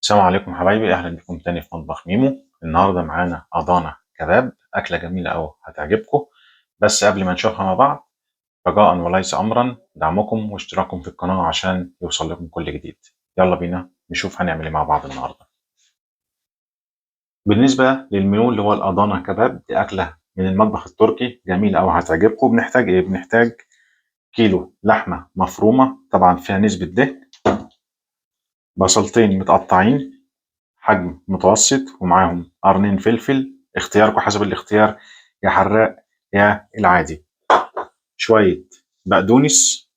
السلام عليكم حبايبي، اهلا بكم تاني في مطبخ ميمو. النهارده معانا اضانه كباب، اكله جميله قوي هتعجبكم. بس قبل ما نشوفها مع بعض، رجاء وليس امرا دعمكم واشتراككم في القناه عشان يوصل لكم كل جديد. يلا بينا نشوف هنعمل ايه مع بعض النهارده. بالنسبه للمنيو اللي هو الاضانه كباب، دي اكله من المطبخ التركي جميله قوي هتعجبكم. بنحتاج ايه؟ بنحتاج كيلو لحمه مفرومه طبعا فيها نسبه دهن، بصلتين متقطعين حجم متوسط ومعاهم قرنين فلفل، اختياركم حسب الاختيار، يا حراق يا العادي، شوية بقدونس،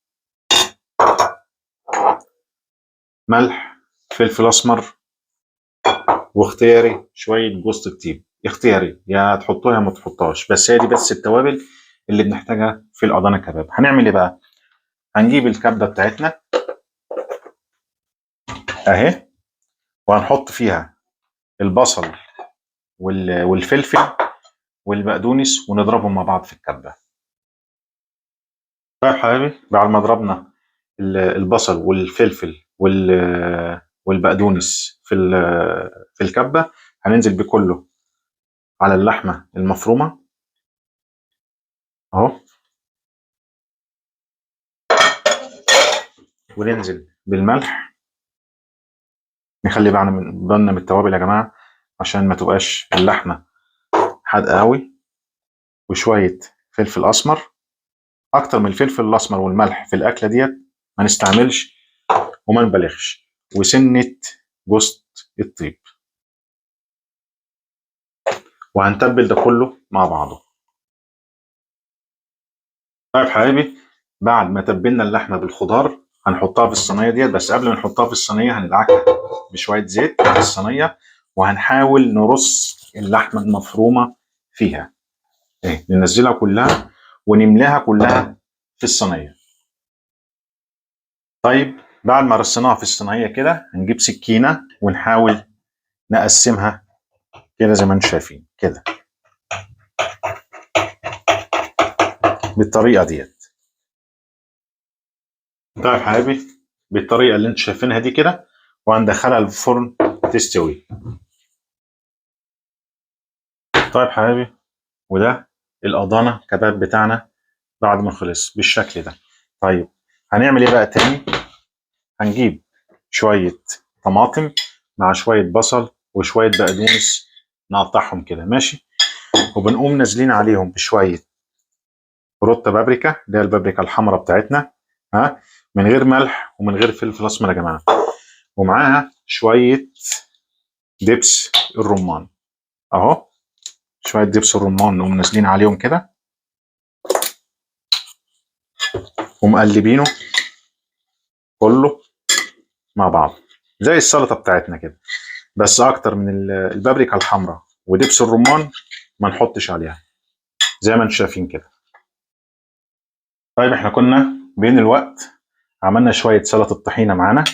ملح، فلفل أسمر، واختياري شوية جوز الطيب. اختياري، يا تحطوها يا ما تحطهاش، بس هي دي بس التوابل اللي بنحتاجها في الأضانة كباب. هنعمل ايه بقى؟ هنجيب الكبة بتاعتنا اهي، وهنحط فيها البصل والفلفل والبقدونس ونضربهم مع بعض في الكبة. طيب حبايبي، بعد ما ضربنا البصل والفلفل والبقدونس في الكبة، هننزل بكله على اللحمة المفرومة اهو، وننزل بالملح. نخلي بالنا من التوابل يا جماعة عشان ما تبقاش اللحمة حادقة قوي. وشوية فلفل أسمر، أكتر من الفلفل الأسمر والملح في الأكلة ديت ما نستعملش وما نبالغش. وسنة جوز الطيب، وهنتبل ده كله مع بعضه. طيب حبايبي، بعد ما تبلنا اللحمه بالخضار هنحطها في الصينيه ديت. بس قبل ما نحطها في الصينيه هندعكها بشويه زيت في الصينيه، وهنحاول نرص اللحمه المفرومه فيها ايه، ننزلها كلها ونملاها كلها في الصينيه. طيب بعد ما رصيناها في الصينيه كده، هنجيب سكينه ونحاول نقسمها كده زي ما انتم شايفين كده، بالطريقه ديت. طيب حبايبي، بالطريقه اللي انتم شايفينها دي كده، وهندخلها الفرن تستوي. طيب حبايبي، وده الأضانة كباب بتاعنا بعد ما خلص بالشكل ده. طيب هنعمل ايه بقى تاني؟ هنجيب شوية طماطم مع شوية بصل وشوية بقدونس، نقطعهم كده ماشي، وبنقوم نازلين عليهم بشوية روت بابريكا اللي هي البابريكا الحمراء بتاعتنا، ها، من غير ملح ومن غير فلفل اسمر يا جماعة. ومعاها شوية دبس الرمان اهو، شوية دبس الرمان نقوم نازلين عليهم كده ومقلبينه كله مع بعض زي السلطه بتاعتنا كده. بس اكتر من البابريكا الحمراء ودبس الرمان ما نحطش عليها زي ما انتم شايفين كده. طيب احنا كنا بين الوقت عملنا شويه سلطه طحينه معانا،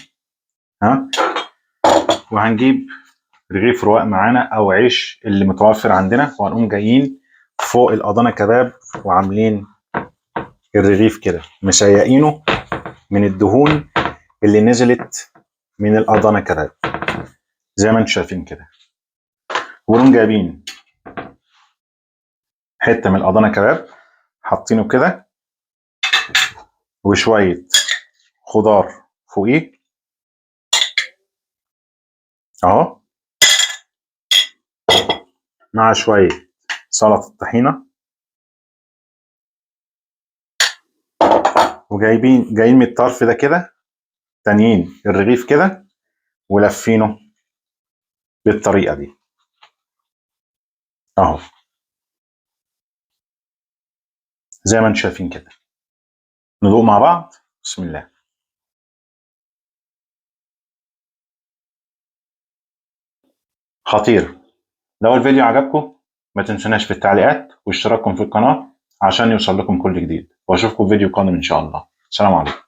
ها، وهنجيب رغيف رواق معانا او عيش اللي متوفر عندنا، وهنقوم جايين فوق الاضانه كباب وعاملين الرغيف كده مسيقينه من الدهون اللي نزلت من الاضانه كباب زي ما انتم شايفين كده. ونقوم جايبين حته من الاضانه كباب حاطينه كده، وشويه خضار فوقيه اهو، مع شويه سلطه طحينه، جايين من الطرف ده كده تانيين الرغيف كده ولفينه بالطريقه دي اهو زي ما انتم شايفين كده. ندوق مع بعض. بسم الله. خطير. لو الفيديو عجبكم ما تنسوناش في التعليقات واشتراككم في القناه عشان يوصل لكم كل جديد، واشوفكم في فيديو قادم ان شاء الله. سلام عليكم.